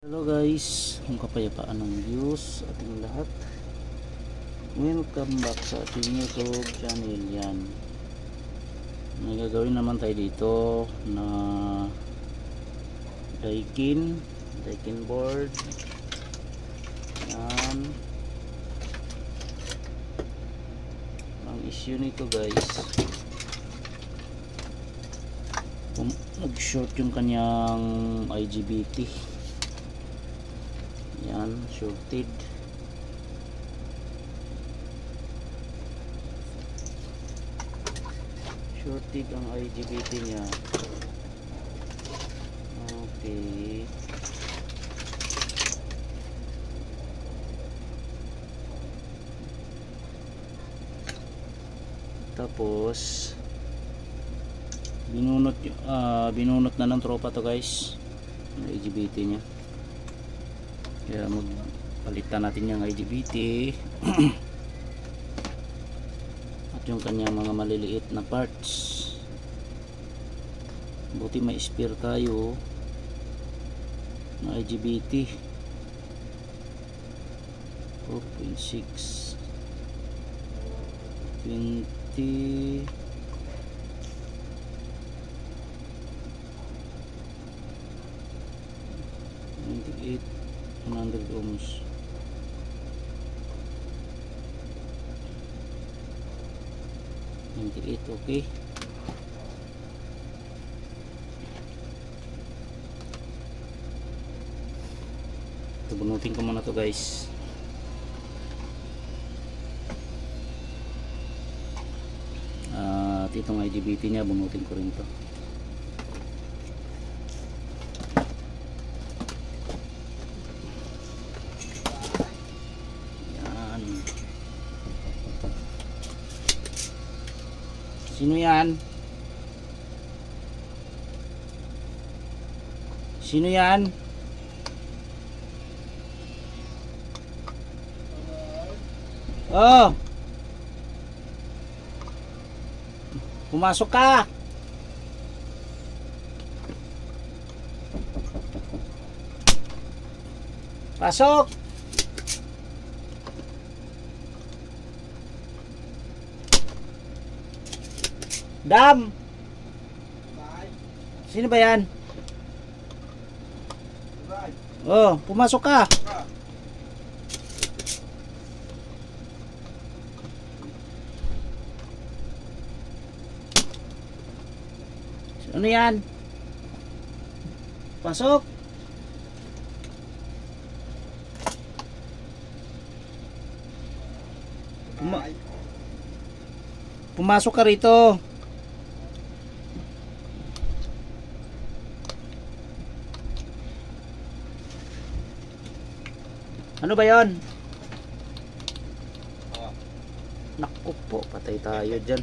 Hello guys, ang kapayapaan ng Diyos ating lahat. Welcome back sa ating YouTube channel. Yan, may gagawin naman tayo dito na daikin board. Yan, ang issue nito guys, nag-short yung kanyang IGBT. Yan, shorted. Shorted ang IGBT niya. Okay. Tapos binunot na ng tropa to guys, ang IGBT niya. Kaya magpalitan natin yung IGBT at yung kanyang mga maliliit na parts. Buti may spare tayo na IGBT 4.6 20 98 100 ohms. Okay. Ito, bunutin ko muna to guys. At itong IGBT nya bunutin ko rin to. Sino yan? Sino yan? Oh! Pumasok ka! Pasok! Dam! Sino ba yan? Oh, pumasok ka. Ano yan? Pasok. Pumasok ka rito. Ano ba yon? Naku po, patay tayo dyan.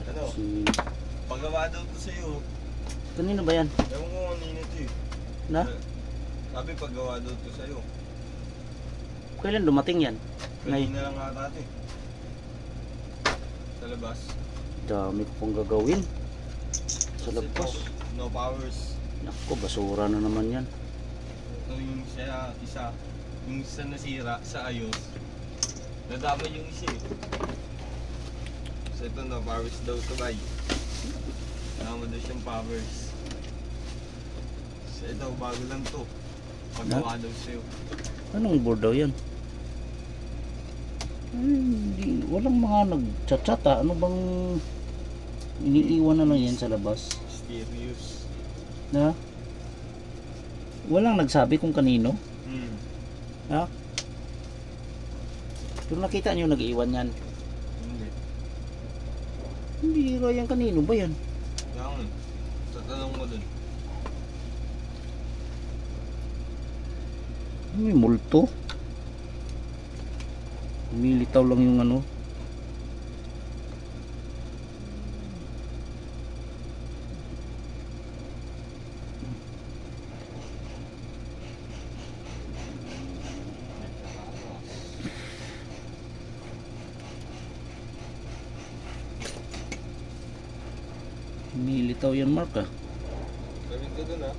Ano? Pagawa daw to sa'yo. Kanino ba yan? Ewan ko kanino ito eh. Na? Sabi paggawa daw to sa'yo. Kailan dumating yan? Kanina lang ata ito eh. Sa labas. Dami ko pong gagawin. Sa Kasi labas. No powers. Naku, basura na naman yan. Ito yung yung isa nasira sa ayos. Nadamay yung isa eh. So ito no powers daw to buy. Tama daw siyang powers. So ito bago lang to. Paggawa daw sa'yo. Anong board daw yan? Hindi, walang mga nagchat-chat ah. Ano bang iniiwan na lang yan sa labas? Mysterious. Na? Walang nagsabi kung kanino? Ha? Pero nakita nyo nag-iwan yan? Hindi. Hindi ro yan, kanino ba yan? Yan. Tatanong mo dun. May multo. Umilitaw lang yung ano. Nilitaw yan, Mark, ah. Gawin ko dun, ah.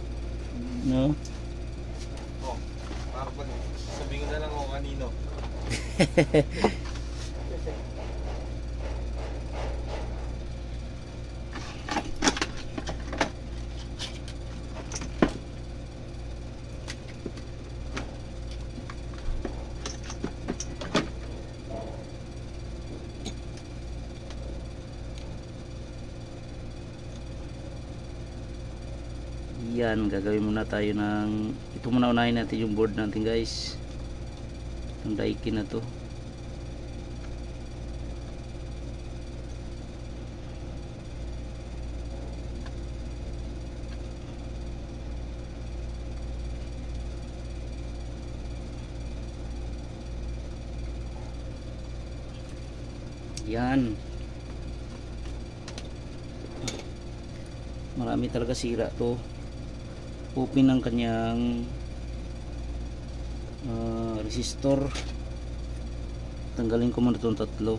No? makakapag sabihin ko na lang ako kanino. Yan, gagawin muna tayo ng, ito muna unahin natin yung board natin guys, yung Daikin na to. Yan, marami talaga sira to. Open ng kanyang resistor. Tanggalin ko muna itong tatlo.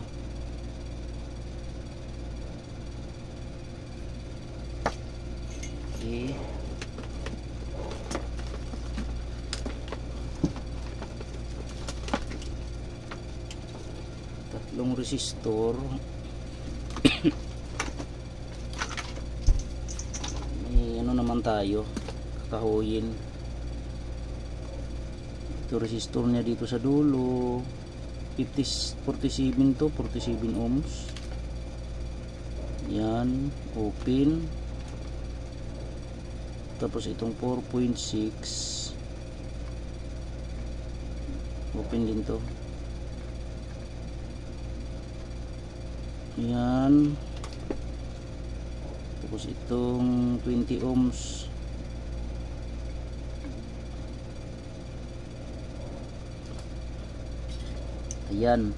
Okay. Tatlong resistor. May ano naman tayo, kahuyin. Ito resistor niya dito sa dulo, 47 to 47 ohms. Yan, open. Tapos itong 4.6 open din to. Yan, tapos itong 20 ohms. Ayan.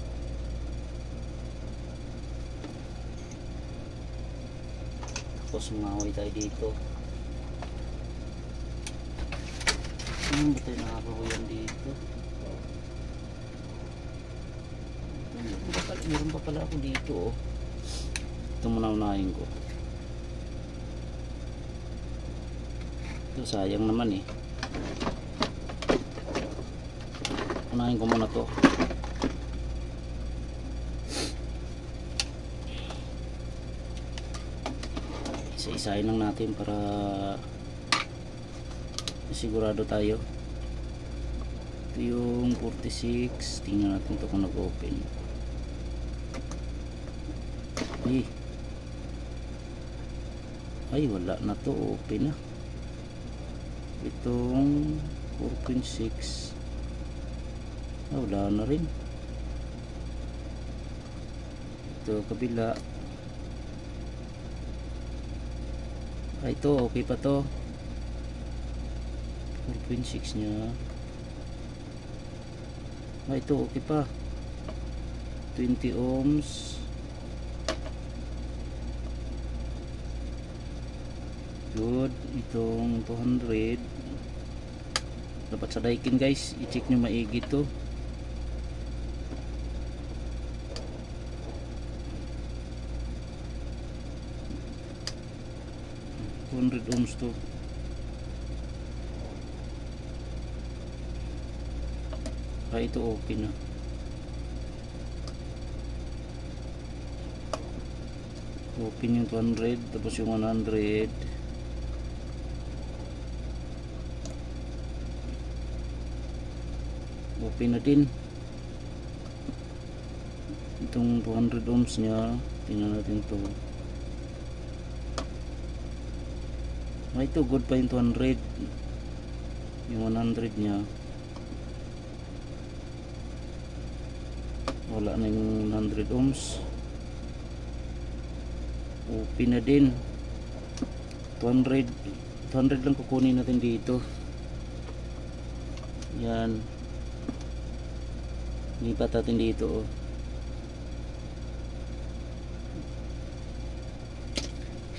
Tapos umaway tayo dito. Ano ba tayo nakakahuyan dito? Meron pa pala ako dito, oh. Ito muna unahin ko. Ito sayang naman eh. Unahin ko muna to. Isa-isahin lang natin para sigurado tayo. Ito yung 46. Tingnan natin ito kung nag-open. Ay, wala na to. Open na. Itong 4.6. Wala na rin. Ito kabila. Ito okay pa to. 4.6 nya. Ito okay pa. 20 ohms. Good. Itong 200. Dapat sa Daikin guys, i-check nyo maigi to. Ohms to. Ito okay na. Open yung 200, tapos yung 100. Open na din. Itong 200 ohms nya, tingnan natin to. Ito good pa yung 200. Yung 100 nya wala na yung 100 ohms. Open na din. 200 lang kukunin natin dito. Yan, lipat natin dito, oh.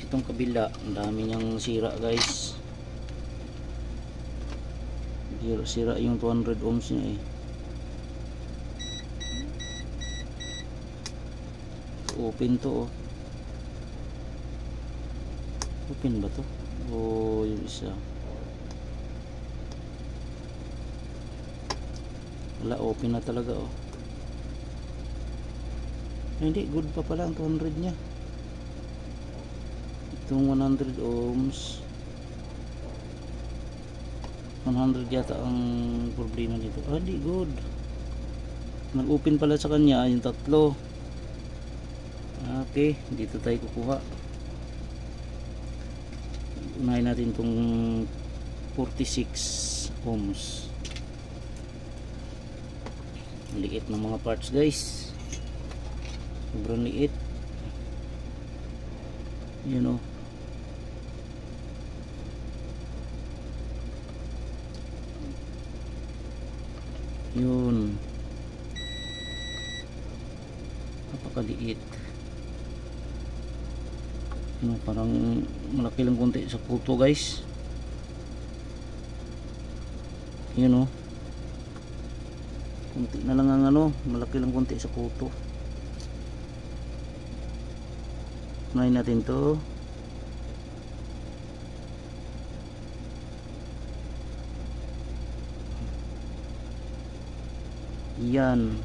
Itong kabila, ang dami niyang sira guys. Sira yung 200 ohms niya eh. Open to, oh. Open ba to? O yung isa? Wala, open na talaga oh. Hindi, good pa pala ang 200 nya. Itong 100 ohms, 100 yata ang problema dito. Hindi, good. Nag-open pala sa kanya yung tatlo. Okay, dito tayo kukuha. Unahin natin itong 46 ohms. Liit ng mga parts guys, sobrang liit. Yun o. Yun, napakaliit. Yun, parang malaki lang konti sa kuto guys. Yun o, konti na lang ang ano, malaki lang konti sa kuto. Unahin natin to. Yan.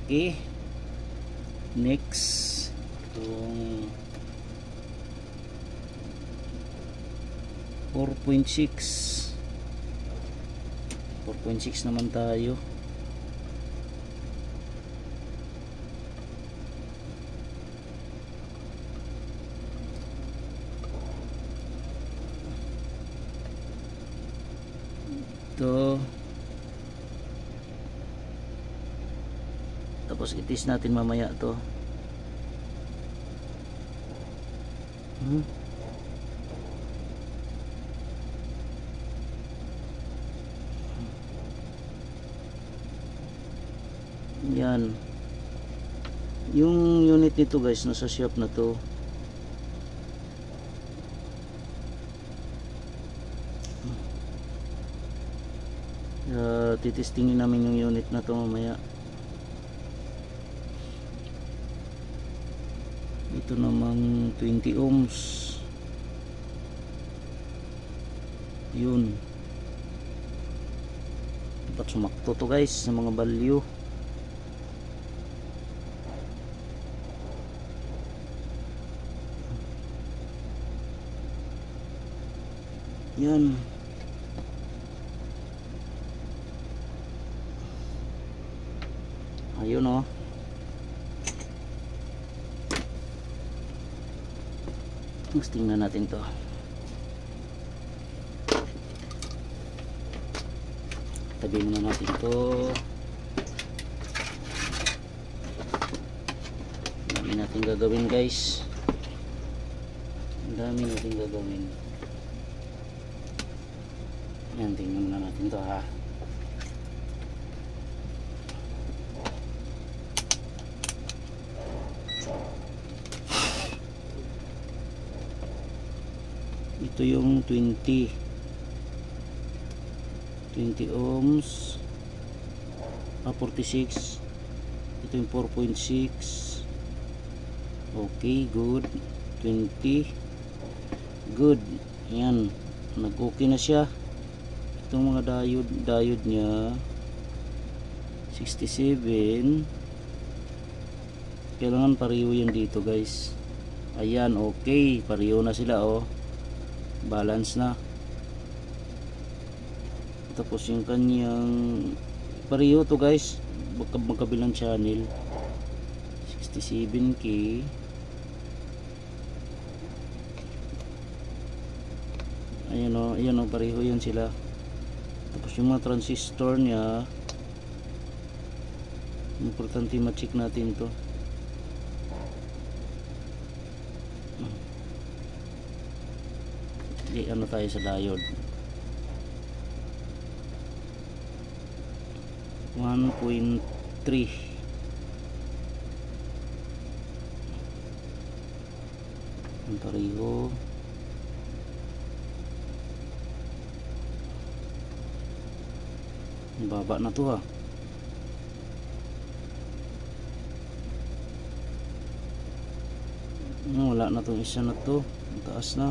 Okay. Next, itong 4.6 naman tayo. Ito, tapos itis natin mamaya to. Yan yung unit nito guys, nasa shop na to. Titestingin namin yung unit na to mamaya. Ito namang 20 ohms. Yun, dapat sumakto to guys sa mga value. Yan. Ayun oh. Mas tingnan natin to. Tabi muna natin to. Dami natin gagawin guys. Dami natin gagawin. Yan, tingnan muna natin to ha. Ito yung 20 ohms, 46. Ito yung 4.6. okay, good. 20, good. Ayan, nag-okay na siya. Itong mga diode nya 67. Kailangan pareho yan dito guys. Ayan, okay, pareho na sila oh. Balance na. Tapos yung kanyang pareho to guys, magkabilang channel 67K. Ayan o, pareho yan sila. Tapos yung mga transistor nya, importante ma-check natin to. Ano tayo sa diode 1.3. ang pareho. Ang baba na to ha. Wala na tong isa na to. Ang taas na.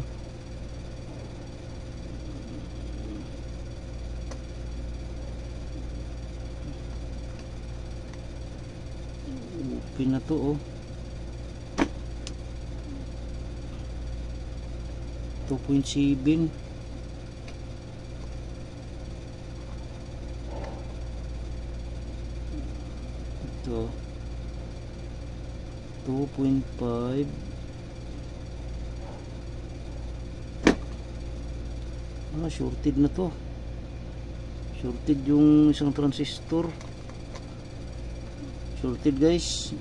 Okay na to oh. 2.7. Ito 2.5. Shorted na to. Shorted yung isang transistor. Shorted guys.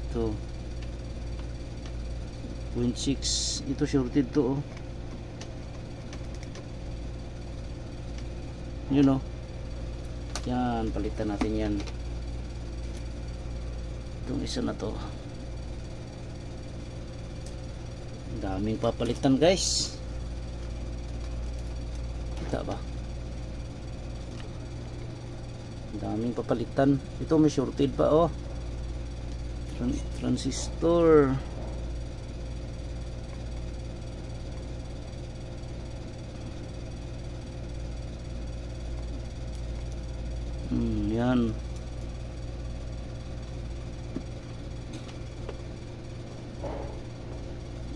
Ito 0.6. Ito shorted to oh. Yun oh. Yan, palitan natin yan. Itong isa na to. Daming papalitan guys. Kita ba? Daming papalitan. Ito may shorted pa oh. Transistor. Yan.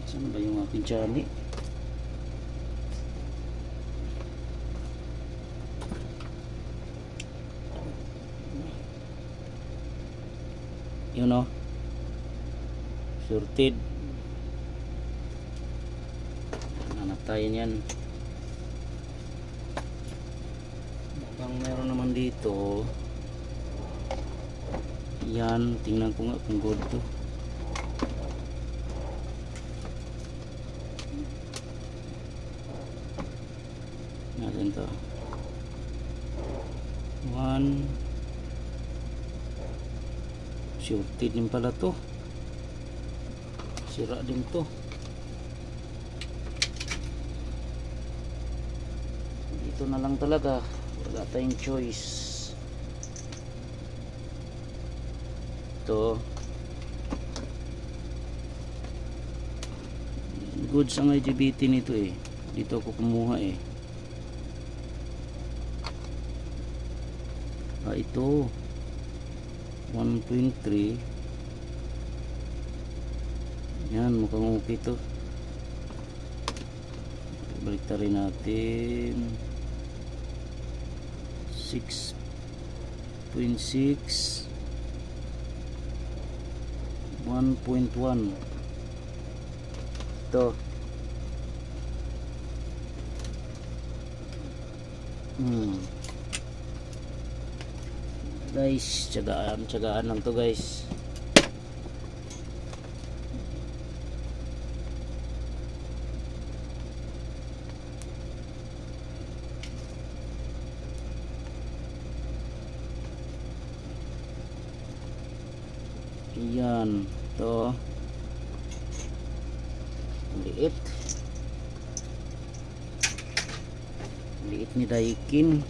Saan ba yung aking chani? Yun o. Shorted. Hanap tayo niyan. Mukhang meron naman dito. Yan. Tingnan ko nga kung good to. Natin to. 1. Shorted din pala to. Sira din to. Dito na lang talaga. Wala tayong choice. Ito. Goods ang IGBT nito eh. Dito ako kumuha eh. Ito 1.3. yan, mukhang okay to. Balik rin natin 6.6 1.1. ito guys, tsagaan lang to guys. Yan, to liit ni Daikin.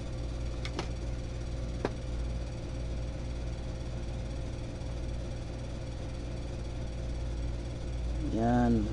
Yan.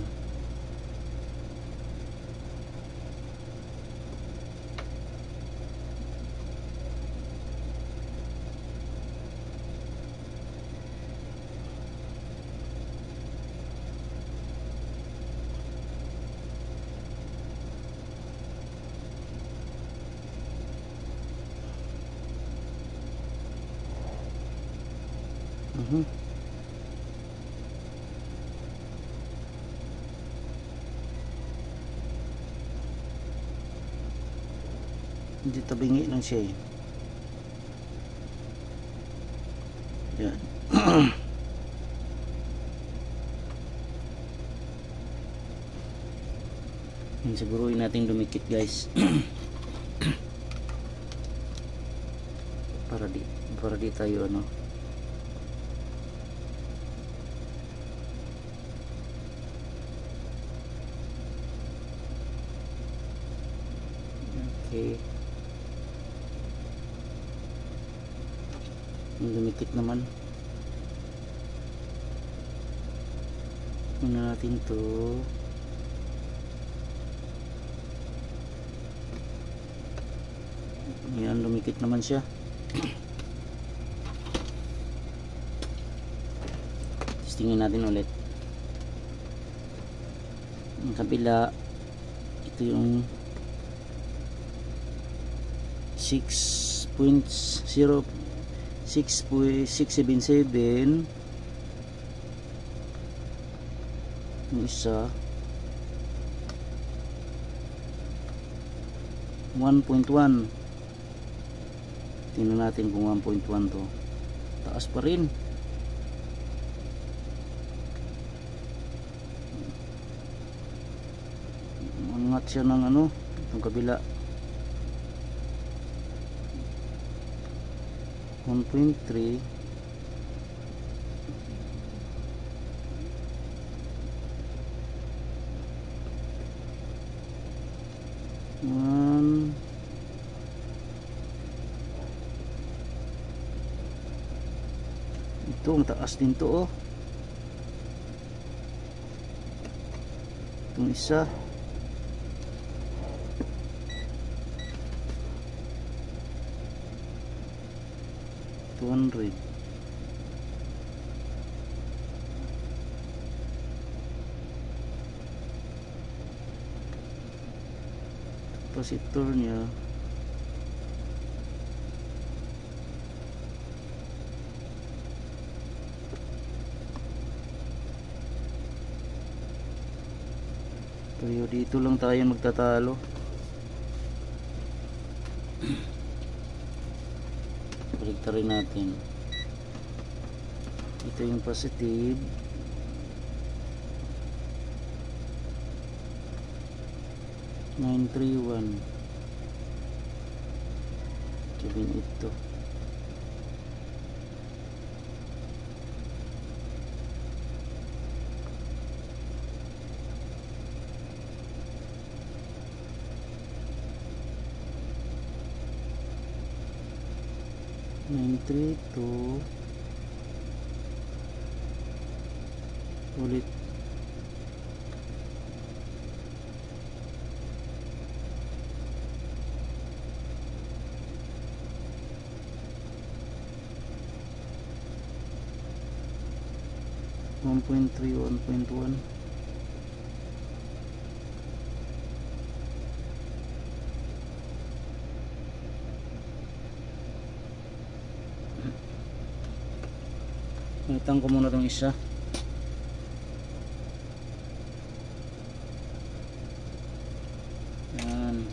Hindi tabingi lang siya eh. Yan. Yan, siguruin natin dumikit guys. para di tayo ano. Okay. Lumikit naman. muna natin to. Ayan, lumikit naman siya. Testingin natin ulit. Ang kabila, ito yung 6.677. Yung isa 1.1. Tingnan natin kung 1.1 to. Taas pa rin. Angat siya ng ano, itong kabila. 1.3. Ito, ang taas din to, oh. Itong isa. $200. Capacitor niya pero dito lang tayo magtatalo. Baliktarin natin. Ito yung positive. $931. Sabihin ito. $932. Ulit. $1.3, $1.1. Palitan ko muna itong isa. Yan.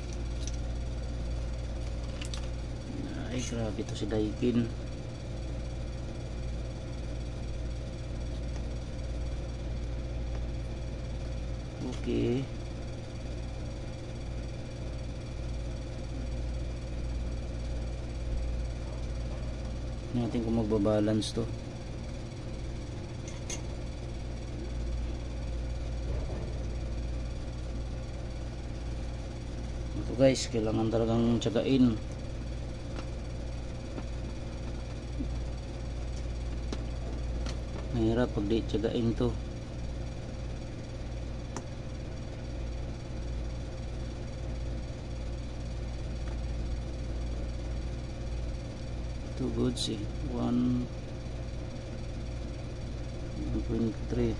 Ay, grabe ito si Daikin. Okay. Natin kung magbabalance to. Ito guys, kailangan talagang tiyagain. Mahirap pag di tiyagain to. Two goods eh. 1.3.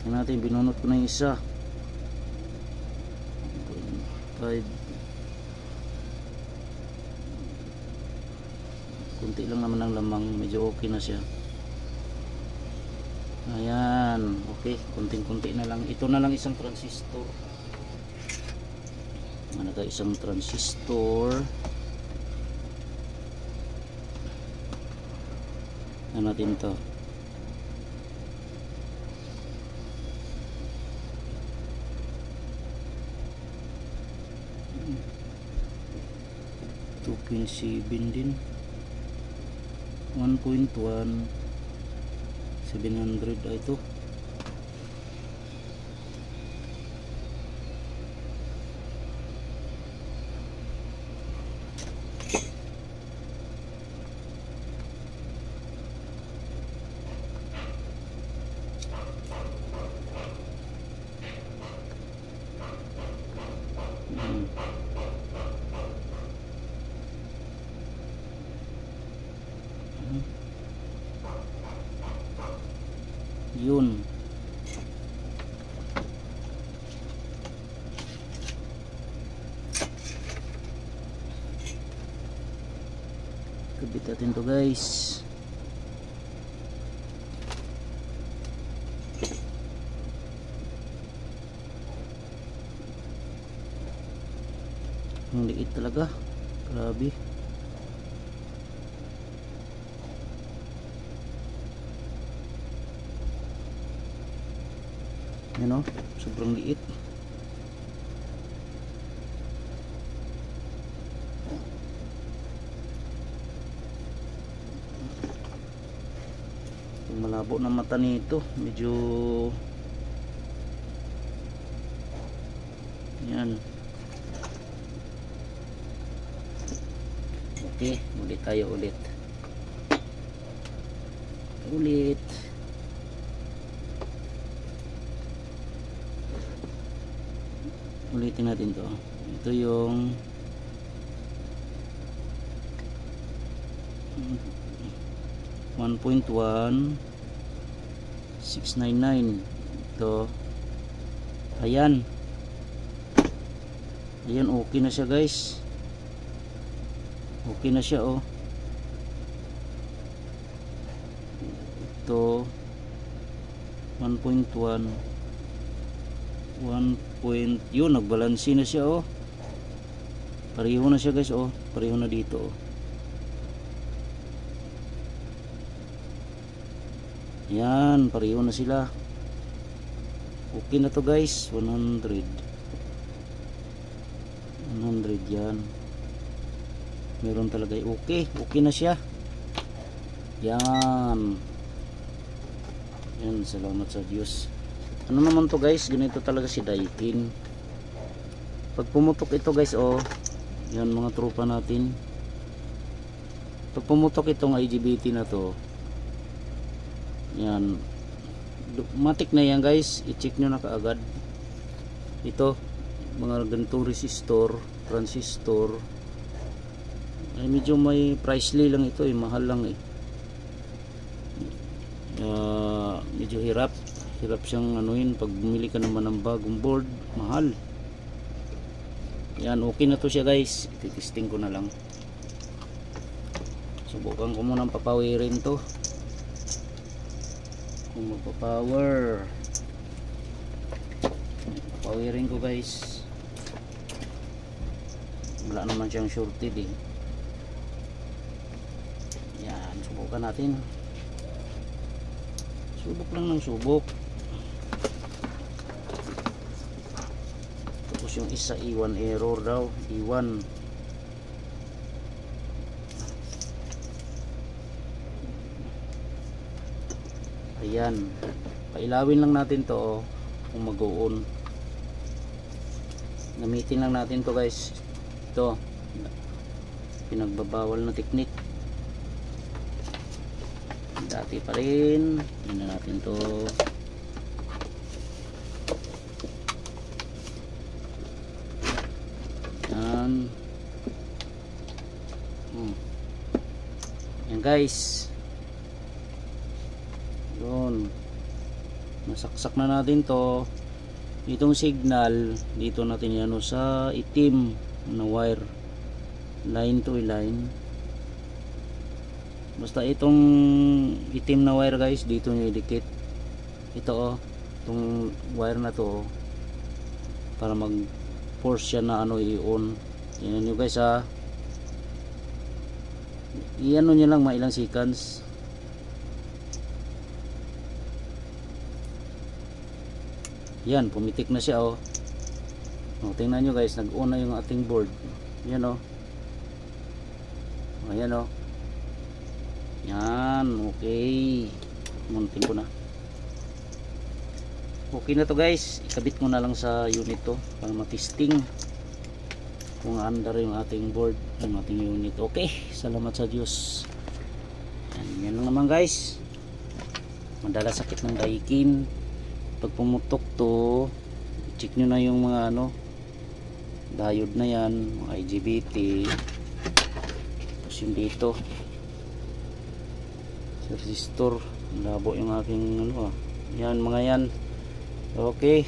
Tingnan natin, binunot ko na yung isa. 1.5. Kunti lang naman ang lamang, medyo okay na siya. Ayan, okay, kunting-kunti na lang. Ito na lang isang transistor. Ano tayo, isang transistor. Ano natin to? $2.7 din. 1.1 700 ito. Yun. Kabit natin to guys. Ang liit talaga. Grabe. Yan o, sobrang liit. Malabo na mata nito, medyo yan. Okay, ulit tayo ulit ulitin natin to. Ito yung 1.1 699. Ito, ayan, okay na siya guys. Okay na siya oh. Ito 1.1 yun, nagbalansi na siya oh. Pareho na siya guys oh. Pareho na dito oh. Yan, pareho na sila. Okay na to guys. 100 yan. Meron talaga okay na siya. Yan, salamat sa Diyos. Ano naman to guys, ganito talaga si Daikin. Pag pumutok ito guys oh, yan mga tropa natin. Pag pumutok itong IGBT na to, yan, matik na yan guys. I-check nyo na kaagad. Ito, mga ganitong resistor, transistor, ay medyo may pricely lang ito eh, mahal lang eh. Medyo hirap siyang anuin pag bumili ka naman ng bagong board, mahal. Yan, okay na to siya guys. Testing ko na lang. Subukan ko muna papawirin to. Kung magpapower, pawirin ko guys. Wala naman siyang shorted eh. Yan, subukan natin. Subok lang ng subok. Tapos yung isa iwan error daw, iwan. Ayan, pailawin lang natin to kung mag-on. Gamitin lang natin to guys. Ito, pinagbabawal na technique. Dati pa rin. Yun na natin to. Yan. Yan guys. Yun, nasaksak na natin to. Itong signal dito natin yan sa itim na wire, line to line. Basta itong itim na wire guys, dito nyo idikit. Ito oh, itong wire na to oh, para mag force siya na ano i-on. Yan nyo guys ha. I-ano nyo lang mga ilang seconds. Yan, pumitik na siya oh. Tingnan nyo guys, nag-on na yung ating board. Yan oh. Ayan oh. Yan, okay. Muntin ko na. Okay na to guys. Ikabit mo na lang sa unit to para matesting kung under yung ating board, yung ating unit. Okay, salamat sa Diyos. Yan lang naman guys. Madalas sakit ng Daikin. Pag pumutok to, check nyo na yung mga ano, diode na yan, mga IGBT. Tapos yung dito, resistor, labo yung aking ano Yan mga yan. Okay.